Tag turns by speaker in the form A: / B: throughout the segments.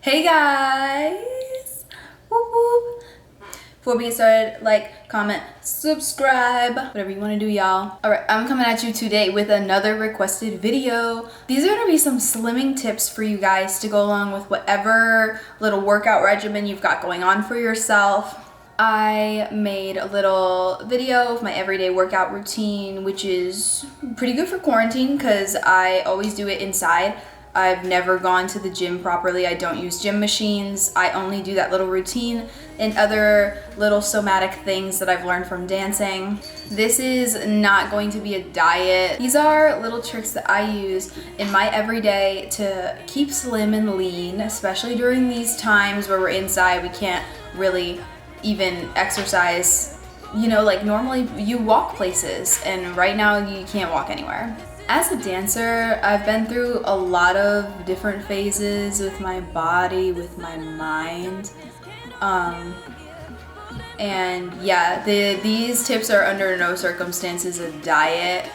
A: Hey guys! Whoop whoop. Before we get started, like, comment, subscribe, whatever you want to do, y'all. Alright, I'm coming at you today with another requested video. These are going to be some slimming tips for you guys to go along with whatever little workout regimen you've got going on for yourself. I made a little video of my everyday workout routine, which is pretty good for quarantine because I always do it inside. I've never gone to the gym properly. I don't use gym machines. I only do that little routine and other little somatic things that I've learned from dancing. This is not going to be a diet. These are little tricks that I use in my everyday to keep slim and lean, especially during these times where we're inside. We can't really even exercise. You know, like normally you walk places and right now you can't walk anywhere. As a dancer, I've been through a lot of different phases with my body, with my mind. And yeah, these tips are under no circumstances a diet.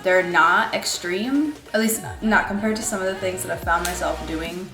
A: They're not extreme, at least not compared to some of the things that I've found myself doing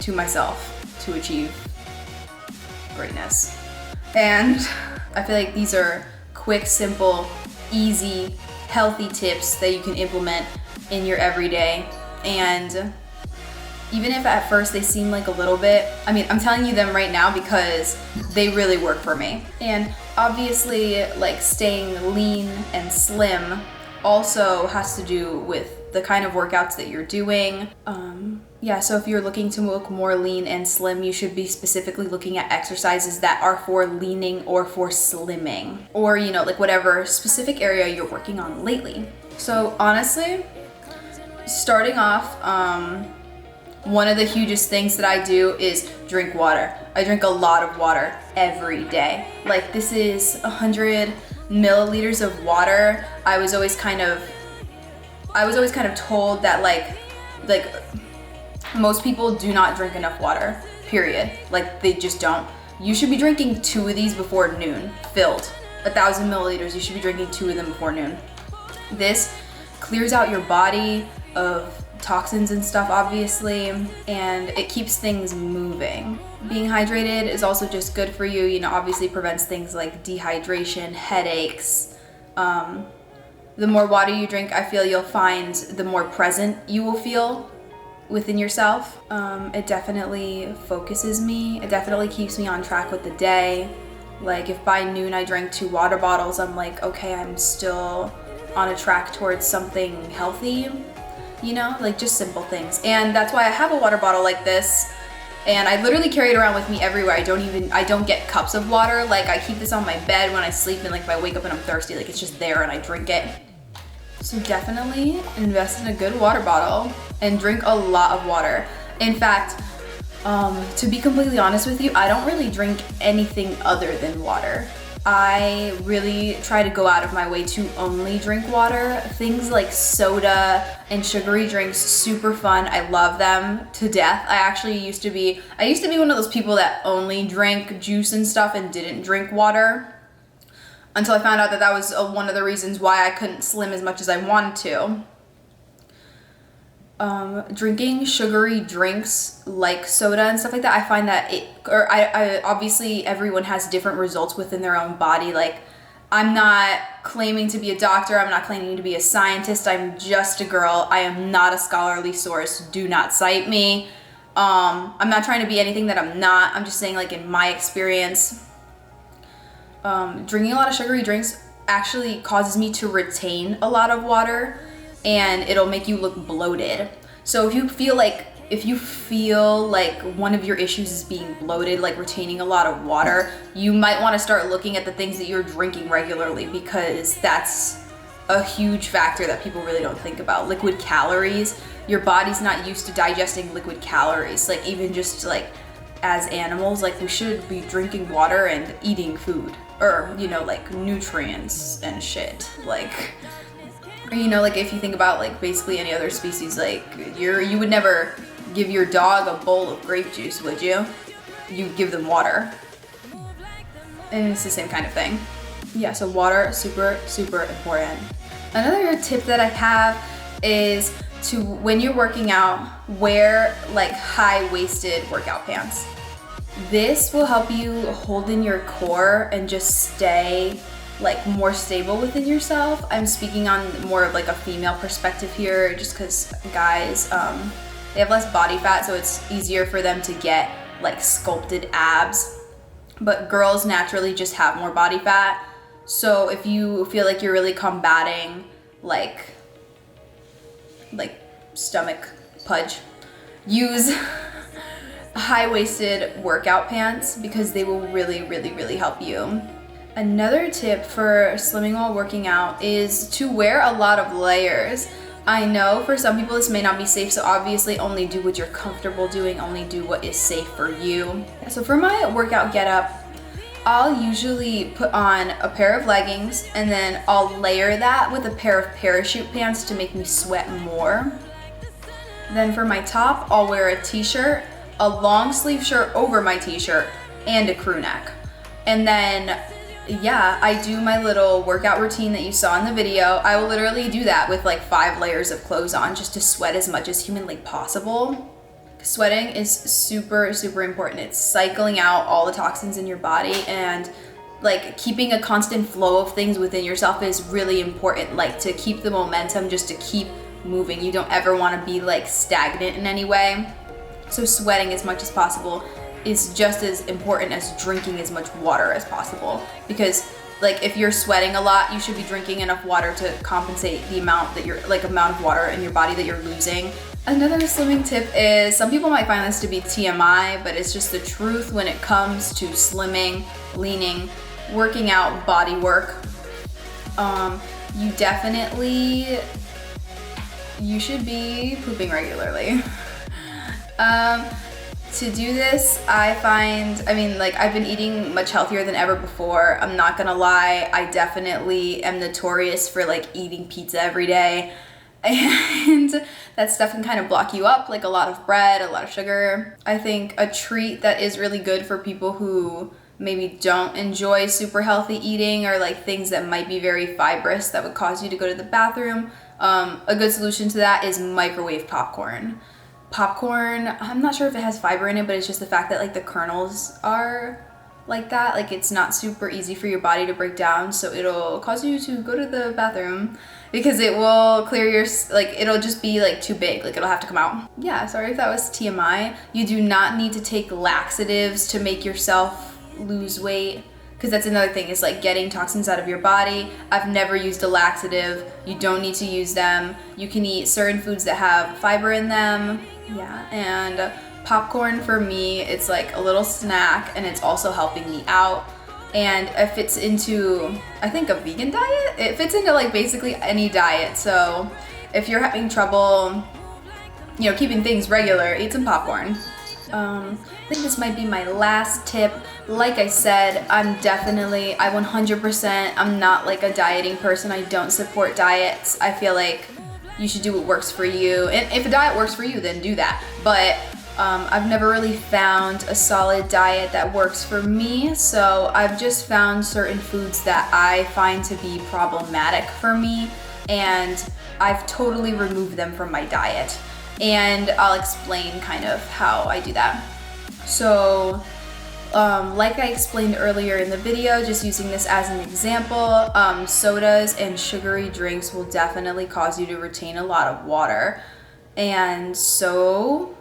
A: to myself to achieve greatness. And I feel like these are quick, simple, easy, healthy tips that you can implement in your everyday. And even if at first they seem like a little bit, I mean, I'm telling you them right now because they really work for me. And obviously, like, staying lean and slim also has to do with the kind of workouts that you're doing. Yeah, so if you're looking to look more lean and slim, you should be specifically looking at exercises that are for leaning or for slimming, or, you know, like whatever specific area you're working on lately. So honestly, starting off, one of the hugest things that I do is drink water. I drink a lot of water every day. Like, this is 100 milliliters of water. I was always kind of told that like most people do not drink enough water, period. Like, they just don't. You should be drinking 2 of these before noon, filled. 1,000 milliliters, you should be drinking 2 of them before noon. This clears out your body of toxins and stuff, obviously, and it keeps things moving. Being hydrated is also just good for you, you know, obviously prevents things like dehydration, headaches. The more water you drink, I feel you'll find the more present you will feel within yourself. It definitely focuses me. It definitely keeps me on track with the day. Like, if by noon I drank 2 water bottles, I'm like, okay, I'm still on a track towards something healthy, you know, like just simple things. And that's why I have a water bottle like this. And I literally carry it around with me everywhere. I don't get cups of water. Like, I keep this on my bed when I sleep, and like if I wake up and I'm thirsty, like it's just there and I drink it. So definitely invest in a good water bottle and drink a lot of water. In fact, to be completely honest with you, I don't really drink anything other than water. I really try to go out of my way to only drink water. Things like soda and sugary drinks, super fun. I love them to death. I used to be one of those people that only drank juice and stuff and didn't drink water, until I found out that that was one of the reasons why I couldn't slim as much as I wanted to. Drinking sugary drinks like soda and stuff like that, I find that I obviously everyone has different results within their own body. Like, I'm not claiming to be a doctor, I'm not claiming to be a scientist, I'm just a girl. I am not a scholarly source, do not cite me. I'm not trying to be anything that I'm not. I'm just saying, like, in my experience, drinking a lot of sugary drinks actually causes me to retain a lot of water, and it'll make you look bloated. So if you feel like one of your issues is being bloated, like retaining a lot of water, you might want to start looking at the things that you're drinking regularly, because that's a huge factor that people really don't think about. Liquid calories. Your body's not used to digesting liquid calories. Like, even just like as animals, like, we should be drinking water and eating food, or, you know, like nutrients and shit. Like, you know, like if you think about like basically any other species, like you would never give your dog a bowl of grape juice, would you? You give them water. And it's the same kind of thing. Yeah, so water, super, super important. Another tip that I have is to, when you're working out, wear like high-waisted workout pants. This will help you hold in your core and just stay like more stable within yourself. I'm speaking on more of like a female perspective here, just because guys, they have less body fat, so it's easier for them to get like sculpted abs. But girls naturally just have more body fat. So if you feel like you're really combating like stomach pudge, use high-waisted workout pants because they will really help you. Another tip for slimming while working out is to wear a lot of layers. I know for some people this may not be safe, so obviously only do what you're comfortable doing, only do what is safe for you. So for my workout getup, I'll usually put on a pair of leggings and then I'll layer that with a pair of parachute pants to make me sweat more. Then for my top, I'll wear a t-shirt, a long sleeve shirt over my t-shirt, and a crew neck. And then yeah, I do my little workout routine that you saw in the video. I will literally do that with like 5 layers of clothes on just to sweat as much as humanly possible. Sweating is super important. It's cycling out all the toxins in your body, and like keeping a constant flow of things within yourself is really important, like to keep the momentum, just to keep moving. You don't ever want to be like stagnant in any way. So sweating as much as possible is just as important as drinking as much water as possible, because like if you're sweating a lot, you should be drinking enough water to compensate the amount that you're amount of water in your body that you're losing. Another slimming tip is, some people might find this to be TMI, but it's just the truth when it comes to slimming, leaning, working out, body work. You should be pooping regularly. To do this, I've been eating much healthier than ever before. I'm not gonna lie, I definitely am notorious for like eating pizza every day. And that stuff can kind of block you up, like a lot of bread, a lot of sugar. I think a treat that is really good for people who maybe don't enjoy super healthy eating, or like things that might be very fibrous that would cause you to go to the bathroom, a good solution to that is microwave popcorn. Popcorn, I'm not sure if it has fiber in it, but it's just the fact that like the kernels are like that, like it's not super easy for your body to break down, so it'll cause you to go to the bathroom because it will clear your, like it'll just be like too big, like it'll have to come out. Yeah, sorry if that was TMI. You do not need to take laxatives to make yourself lose weight, because that's another thing, is like getting toxins out of your body. I've never used a laxative. You don't need to use them. You can eat certain foods that have fiber in them. Yeah, and popcorn for me, it's like a little snack, and it's also helping me out. And it fits into, I think, a vegan diet. It fits into like basically any diet. So if you're having trouble, keeping things regular, eat some popcorn. I think this might be my last tip. Like I said, I 100%, I'm not like a dieting person. I don't support diets. I feel like you should do what works for you. And if a diet works for you, then do that. But I've never really found a solid diet that works for me. So I've just found certain foods that I find to be problematic for me, and I've totally removed them from my diet. And I'll explain kind of how I do that. So, like I explained earlier in the video, just using this as an example, sodas and sugary drinks will definitely cause you to retain a lot of water. And so,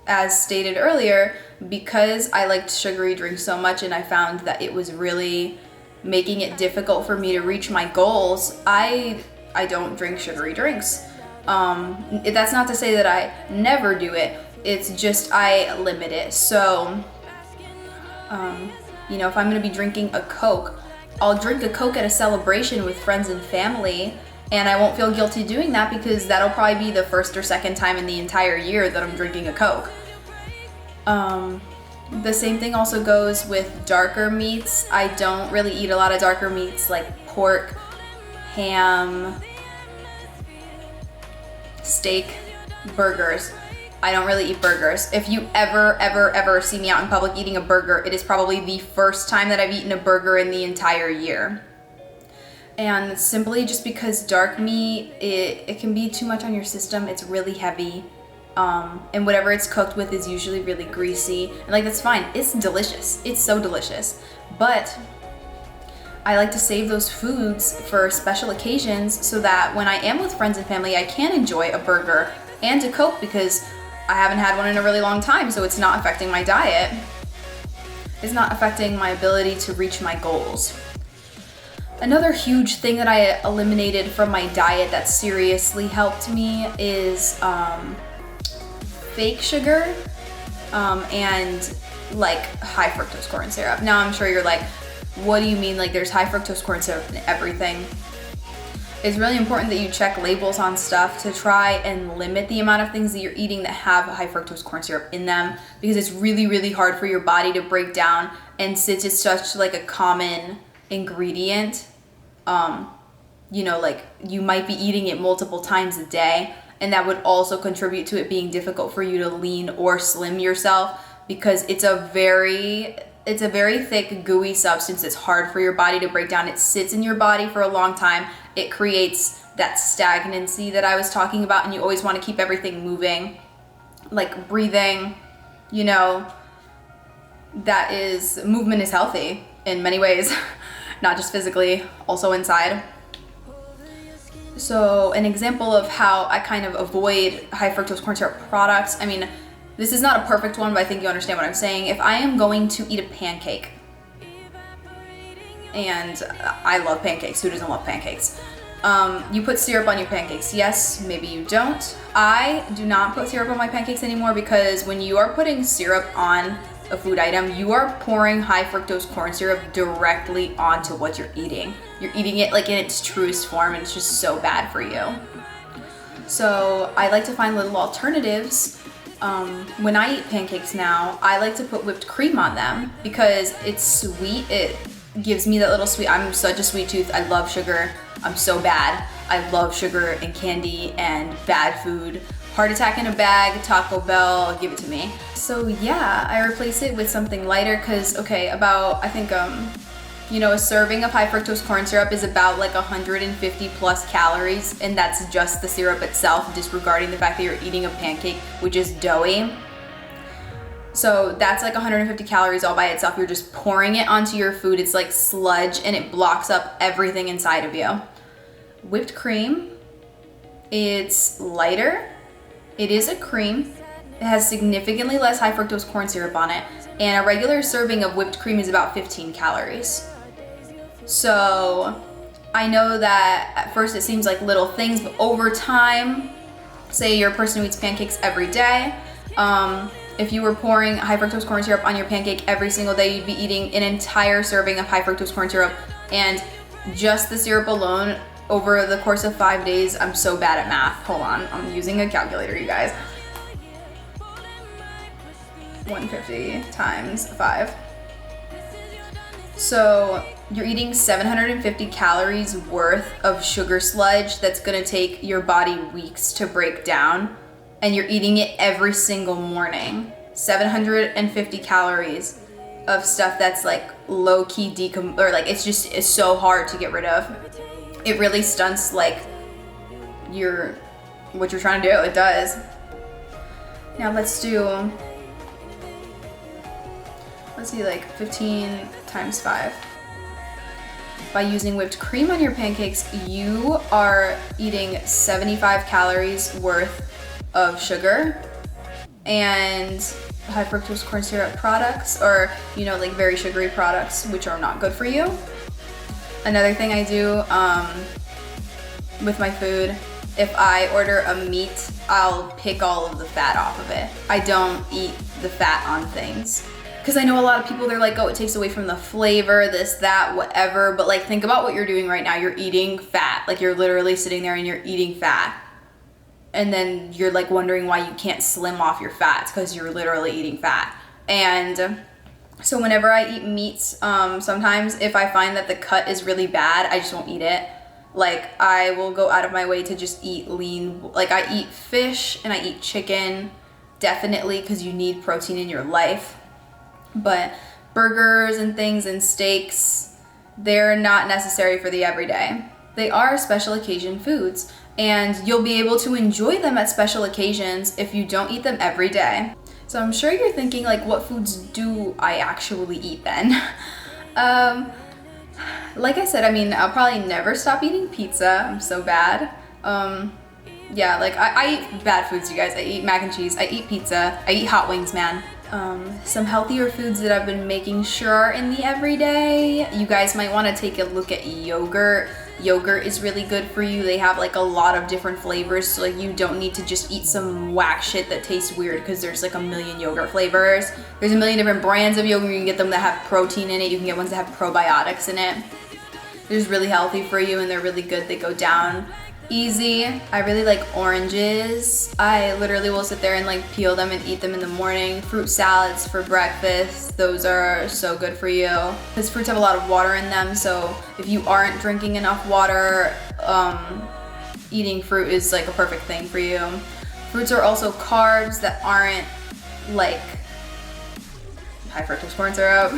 A: as stated earlier, because I liked sugary drinks so much and I found that it was really making it difficult for me to reach my goals, I don't drink sugary drinks. That's not to say that I never do it, it's just I limit it. So, if I'm gonna be drinking a Coke, I'll drink a Coke at a celebration with friends and family, and I won't feel guilty doing that because that'll probably be the first or second time in the entire year that I'm drinking a Coke. The same thing also goes with darker meats. I don't really eat a lot of darker meats like pork, ham, steak, burgers. I don't really eat burgers. If you ever see me out in public eating a burger, it is probably the first time that I've eaten a burger in the entire year. And simply just because dark meat, it can be too much on your system. It's really heavy. And whatever it's cooked with is usually really greasy. And like, that's fine. It's delicious. It's so delicious. But I like to save those foods for special occasions so that when I am with friends and family, I can enjoy a burger and a Coke because I haven't had one in a really long time, so it's not affecting my diet. It's not affecting my ability to reach my goals. Another huge thing that I eliminated from my diet that seriously helped me is fake sugar and like high fructose corn syrup. Now I'm sure you're like, what do you mean? Like, there's high fructose corn syrup in everything. It's really important that you check labels on stuff to try and limit the amount of things that you're eating that have high fructose corn syrup in them, because it's really, really hard for your body to break down. And since it's such like a common ingredient, you know, like you might be eating it multiple times a day, and that would also contribute to it being difficult for you to lean or slim yourself, because it's a very thick, gooey substance. It's hard for your body to break down. It sits in your body for a long time. It creates that stagnancy that I was talking about, and you always want to keep everything moving, like breathing, you know. Movement is healthy in many ways, not just physically, also inside. So an example of how I kind of avoid high fructose corn syrup products, I mean, this is not a perfect one, but I think you understand what I'm saying. If I am going to eat a pancake, and I love pancakes, who doesn't love pancakes? You put syrup on your pancakes. Yes, maybe you don't. I do not put syrup on my pancakes anymore, because when you are putting syrup on a food item, you are pouring high fructose corn syrup directly onto what you're eating. You're eating it like in its truest form, and it's just so bad for you. So I like to find little alternatives. When I eat pancakes now, I like to put whipped cream on them because it's sweet. It gives me that little sweet. I'm such a sweet tooth. I love sugar. I'm so bad. I love sugar and candy and bad food. Heart attack in a bag, Taco Bell, give it to me. So yeah, I replace it with something lighter because, okay, about, I think, a serving of high fructose corn syrup is about like 150 plus calories, and that's just the syrup itself, disregarding the fact that you're eating a pancake, which is doughy. So that's like 150 calories all by itself. You're just pouring it onto your food. It's like sludge, and it blocks up everything inside of you. Whipped cream, it's lighter. It is a cream. It has significantly less high fructose corn syrup on it, and a regular serving of whipped cream is about 15 calories. So I know that at first it seems like little things, but over time, say you're a person who eats pancakes every day, if you were pouring high fructose corn syrup on your pancake every single day, you'd be eating an entire serving of high fructose corn syrup, and just the syrup alone over the course of 5 days. I'm so bad at math. Hold on, I'm using a calculator, you guys. 150 times 5. So you're eating 750 calories worth of sugar sludge that's gonna take your body weeks to break down, and you're eating it every single morning. 750 calories of stuff that's like low-key or like it's so hard to get rid of. It really stunts like what you're trying to do. It does. Now let's do like 15 times 5. By using whipped cream on your pancakes, you are eating 75 calories worth of sugar and high fructose corn syrup products, or like very sugary products, which are not good for you. Another thing I do with my food, if I order a meat, I'll pick all of the fat off of it. I don't eat the fat on things. Because I know a lot of people, they're like, oh, it takes away from the flavor, this, that, whatever. But like, think about what you're doing right now. You're eating fat. Like, you're literally sitting there and you're eating fat. And then you're like wondering why you can't slim off your fats, because you're literally eating fat. And so whenever I eat meats, sometimes if I find that the cut is really bad, I just won't eat it. Like, I will go out of my way to just eat lean. Like, I eat fish and I eat chicken, definitely, because you need protein in your life. But burgers and things and steaks, They're not necessary for the everyday. They are special occasion foods, and you'll be able to enjoy them at special occasions if you don't eat them every day. So I'm sure you're thinking, like, what foods do I actually eat then? Like I said, I mean, I'll probably never stop eating pizza. I'm so bad. Yeah, like I eat bad foods, you guys. I eat mac and cheese, I eat pizza, I eat hot wings, man. Some healthier foods that I've been making sure are in the everyday. You guys might want to take a look at yogurt. Yogurt is really good for you. They have like a lot of different flavors, so like you don't need to just eat some whack shit that tastes weird because there's like a million yogurt flavors. There's a million different brands of yogurt. You can get them that have protein in it. You can get ones that have probiotics in it. They're just really healthy for you and they're really good. They go down easy. I really like oranges. I literally will sit there and like peel them and eat them in the morning. Fruit salads for breakfast. Those are so good for you. Because fruits have a lot of water in them, so if you aren't drinking enough water, eating fruit is like a perfect thing for you. Fruits are also carbs that aren't like high fructose corn syrup.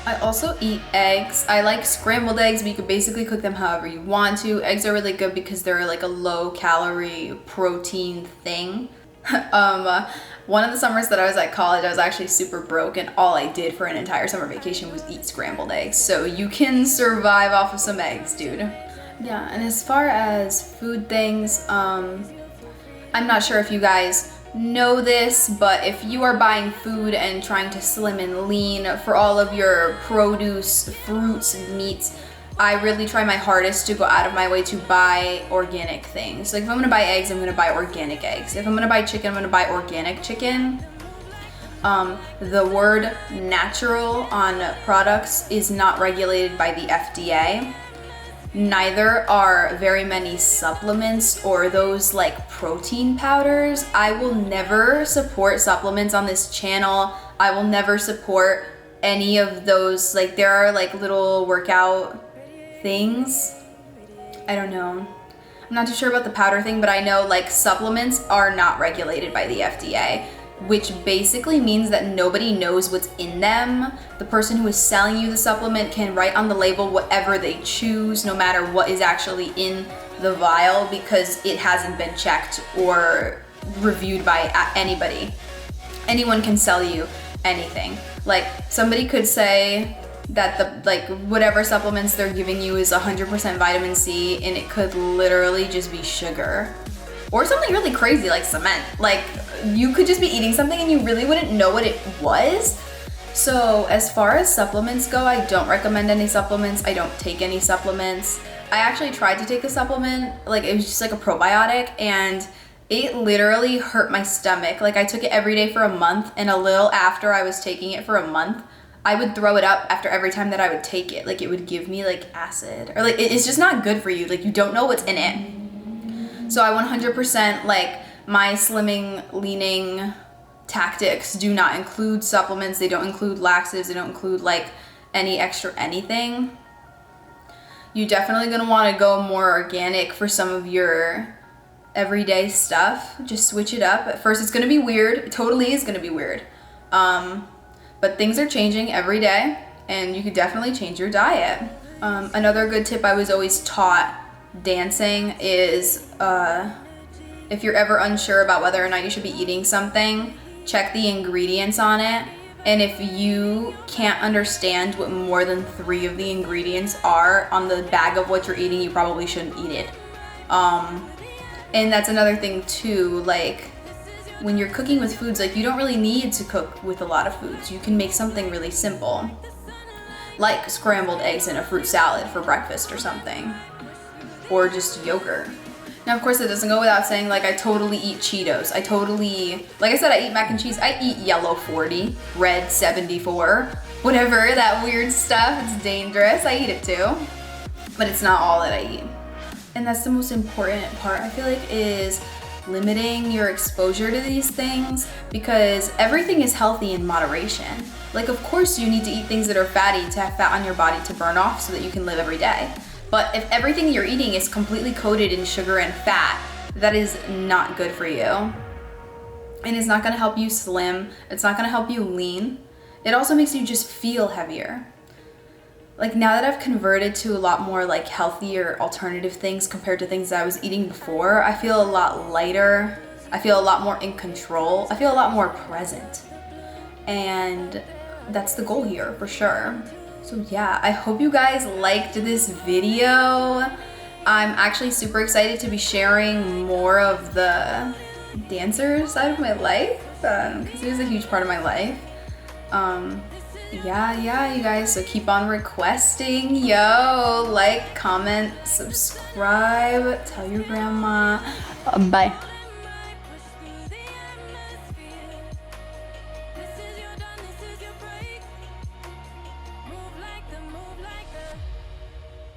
A: I also eat eggs. I like scrambled eggs, but you can basically cook them however you want to. Eggs are really good because they're like a low calorie protein thing. One of the summers that I was at college, I was actually super broke and all I did for an entire summer vacation was eat scrambled eggs. So you can survive off of some eggs, dude. Yeah, and as far as food things, I'm not sure if you guys know this, but if you are buying food and trying to slim and lean for all of your produce, fruits, meats, I really try my hardest to go out of my way to buy organic things. Like if I'm gonna buy eggs, I'm gonna buy organic eggs. If I'm gonna buy chicken, I'm gonna buy organic chicken. The word natural on products is not regulated by the FDA. Neither are very many supplements or those like protein powders. I will never support supplements on this channel. I will never support any of those. Like there are like little workout things. I don't know. I'm not too sure about the powder thing, but I know like supplements are not regulated by the FDA, which basically means that nobody knows what's in them. The person who is selling you the supplement can write on the label whatever they choose, no matter what is actually in the vial, because it hasn't been checked or reviewed by anybody. Anyone can sell you anything. Like somebody could say that the like whatever supplements they're giving you is 100% vitamin C, and it could literally just be sugar. Or something really crazy like cement. Like you could just be eating something and you really wouldn't know what it was. So as far as supplements go, I don't recommend any supplements. I don't take any supplements. I actually tried to take a supplement, like it was just like a probiotic, and it literally hurt my stomach. Like I took it every day for a month, and a little after I was taking it for a month, I would throw it up after every time that I would take it. Like it would give me like acid, or like it's just not good for you. Like you don't know what's in it. So I 100% like my slimming, leaning tactics do not include supplements. They don't include laxatives. They don't include like any extra anything. You're definitely gonna wanna go more organic for some of your everyday stuff. Just switch it up. At first it's gonna be weird. It totally is gonna be weird. But things are changing every day and you could definitely change your diet. Another good tip I was always taught dancing is if you're ever unsure about whether or not you should be eating something, check the ingredients on it. And if you can't understand what more than 3 of the ingredients are on the bag of what you're eating, you probably shouldn't eat it. And that's another thing too, like when you're cooking with foods, like you don't really need to cook with a lot of foods. You can make something really simple, like scrambled eggs in a fruit salad for breakfast or something, or just yogurt. Now, of course, it doesn't go without saying, like, I totally eat Cheetos. Like I said, I eat mac and cheese. I eat yellow 40, red 74, whatever, that weird stuff. It's dangerous. I eat it too, but it's not all that I eat. And that's the most important part, I feel like, is limiting your exposure to these things, because everything is healthy in moderation. Like, of course, you need to eat things that are fatty to have fat on your body to burn off so that you can live every day. But if everything you're eating is completely coated in sugar and fat, that is not good for you. And it's not gonna help you slim. It's not gonna help you lean. It also makes you just feel heavier. like now that I've converted to a lot more like healthier alternative things compared to things that I was eating before, I feel a lot lighter. I feel a lot more in control. I feel a lot more present. And that's the goal here for sure. So yeah, I hope you guys liked this video. I'm actually super excited to be sharing more of the dancer side of my life because it is a huge part of my life. Yeah, you guys, so keep on requesting. Yo, like, comment, subscribe, tell your grandma. Bye.